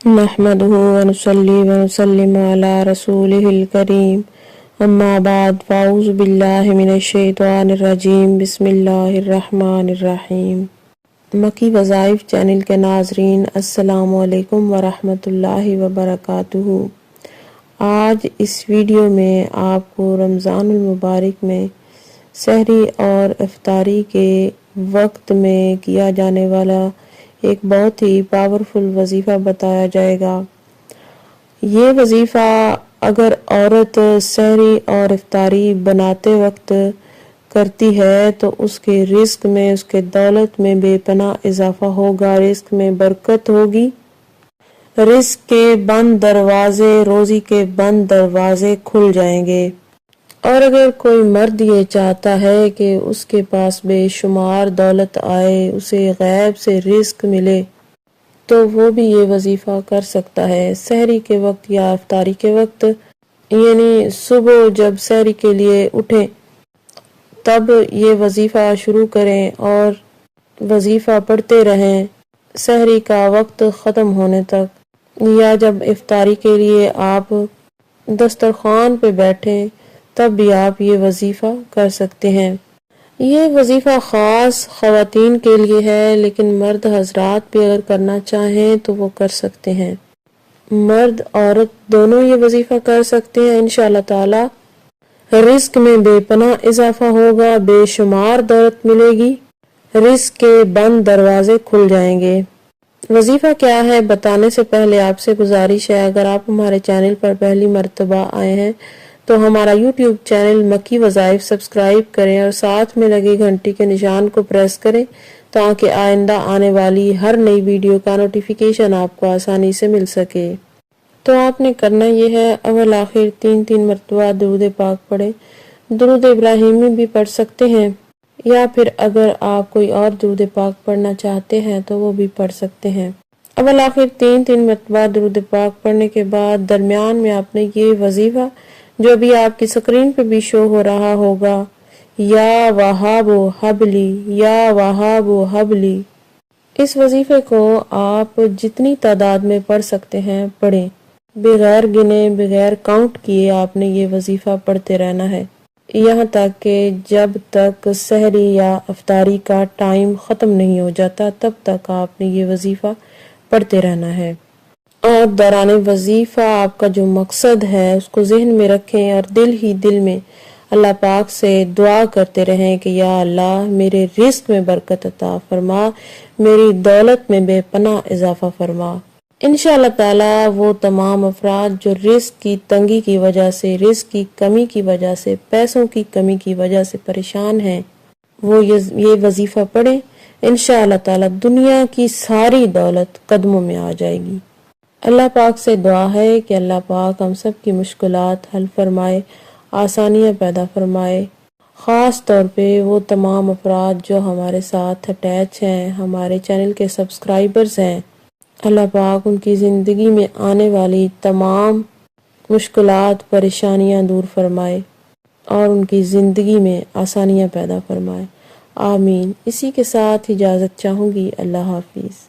نحمده ونصلي ونسلم على رسوله الكريم اما بعد فاعوذ باللہ من الشیطان الرجیم بسم اللہ الرحمن الرحیم۔ مکی وظائف چینل کے ناظرین السلام علیکم ورحمۃ اللہ وبرکاتہ۔ آج اس ویڈیو میں آپ کو رمضان المبارک میں سحری اور افطاری کے وقت میں کیا جانے والا ایک بہت ہی پاورفل وظیفہ بتایا جائے گا۔ یہ وظیفہ اگر عورت سحری اور افطاری بناتے وقت کرتی ہے تو اس کے رزق میں، اس کے دولت میں بے پناہ اضافہ ہوگا، رزق میں برکت ہوگی، رزق کے بند دروازے، روزی کے بند دروازے کھل جائیں گے۔ اور اگر کوئی مرد یہ چاہتا ہے کہ اس کے پاس بے شمار دولت آئے، اسے غیب سے رزق ملے، تو وہ بھی یہ وظیفہ کر سکتا ہے سحری کے وقت یا افطاری کے وقت، یعنی صبح جب سحری کے لیے اٹھیں تب یہ وظیفہ شروع کریں اور وظیفہ پڑھتے رہیں سحری کا وقت ختم ہونے تک، یا جب افطاری کے لیے آپ دسترخوان پہ بیٹھیں تب بھی آپ یہ وظیفہ کر سکتے ہیں۔ یہ وظیفہ خاص خواتین کے لیے ہے، لیکن مرد حضرات بھی اگر کرنا چاہیں تو وہ کر سکتے ہیں۔ مرد عورت دونوں یہ وظیفہ کر سکتے ہیں انشاءاللہ تعالی۔ رزق میں بے پناہ اضافہ ہوگا، بے شمار دولت ملے گی، رزق کے بند دروازے کھل جائیں گے۔ وظیفہ کیا ہے بتانے سے پہلے آپ سے گزارش ہے، اگر آپ ہمارے چینل پر پہلی مرتبہ آئے ہیں تو ہمارا یوٹیوب چینل مکی وظائف سبسکرائب کریں اور ساتھ میں لگے گھنٹی کے نشان کو پریس کریں تاکہ آئندہ آنے والی ہر نئی ویڈیو کا نوٹیفیکیشن آپ کو آسانی سے مل سکے۔ تو آپ نے کرنا یہ ہے، اول آخر 3 مرتبہ درود پاک پڑھیں، درود ابراہیمی بھی پڑھ سکتے ہیں، یا پھر اگر آپ کوئی اور درود پاک پڑھنا چاہتے ہیں تو وہ بھی پڑھ سکتے ہیں۔ اول آخر 3 مرتبہ درود پاک پڑھنے کے بعد درمیان میں آپ نے یہ وظیفہ جو بھی آپ کی سکرین پہ بھی شو ہو رہا ہوگا، یا وہاب حبلی، یا وہاب حبلی، اس وظیفے کو آپ جتنی تعداد میں پڑھ سکتے ہیں پڑھیں، بغیر گنے بغیر کاؤنٹ کیے آپ نے یہ وظیفہ پڑھتے رہنا ہے، یہاں تک کہ جب تک سحری یا افطاری کا ٹائم ختم نہیں ہو جاتا تب تک آپ نے یہ وظیفہ پڑھتے رہنا ہے۔ اور دوران وظیفہ آپ کا جو مقصد ہے اس کو ذہن میں رکھیں اور دل ہی دل میں اللہ پاک سے دعا کرتے رہیں کہ یا اللہ میرے رزق میں برکت عطا فرما، میری دولت میں بے پناہ اضافہ فرما۔ انشاءاللہ تعالی وہ تمام افراد جو رزق کی تنگی کی وجہ سے، رزق کی کمی کی وجہ سے، پیسوں کی کمی کی وجہ سے پریشان ہیں، وہ یہ وظیفہ پڑھیں، انشاءاللہ تعالی دنیا کی ساری دولت قدموں میں آ جائے گی۔ اللہ پاک سے دعا ہے کہ اللہ پاک ہم سب کی مشکلات حل فرمائے، آسانیاں پیدا فرمائے، خاص طور پہ وہ تمام افراد جو ہمارے ساتھ اٹیچ ہیں، ہمارے چینل کے سبسکرائبرز ہیں، اللہ پاک ان کی زندگی میں آنے والی تمام مشکلات پریشانیاں دور فرمائے اور ان کی زندگی میں آسانیاں پیدا فرمائے، آمین۔ اسی کے ساتھ اجازت چاہوں گی، اللہ حافظ۔